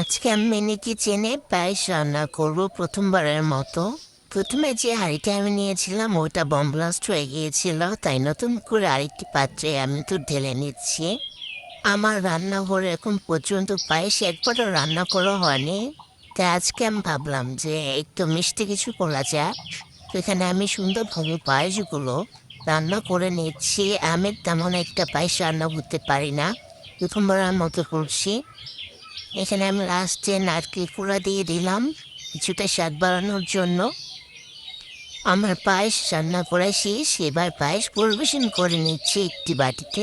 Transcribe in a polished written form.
আজকে আমি মিনি কিচেনে পায়েস রান্না করব প্রথমবারের মতো। প্রথমে যে হাঁড়িটা আমি নিয়েছিলাম ওটা বম ব্লাস্ট হয়ে গিয়েছিল, তাই নতুন করে আরেকটি পাত্রে আমি তো ঢেলে নিচ্ছি। আমার রান্নাঘরে এখন পর্যন্ত পায়েস একবারও রান্না করা হয়নি। তাই আজকে আমি ভাবলাম যে একটু মিষ্টি কিছু করা যাক। তো এখানে আমি সুন্দরভাবে পায়েসগুলো রান্না করে নিচ্ছি। আমি তেমন একটা পায়েস রান্না করতে পারি না, প্রথমবারের মতো করছি। এখানে আমি লাস্টে নারকেল কুড়া দিয়ে দিলাম কিছুটা স্বাদ বাড়ানোর জন্য। আমার পায়েস রান্না করা শেষ, এবার পায়েস পরিবেশন করে নিচ্ছি একটি বাটিতে।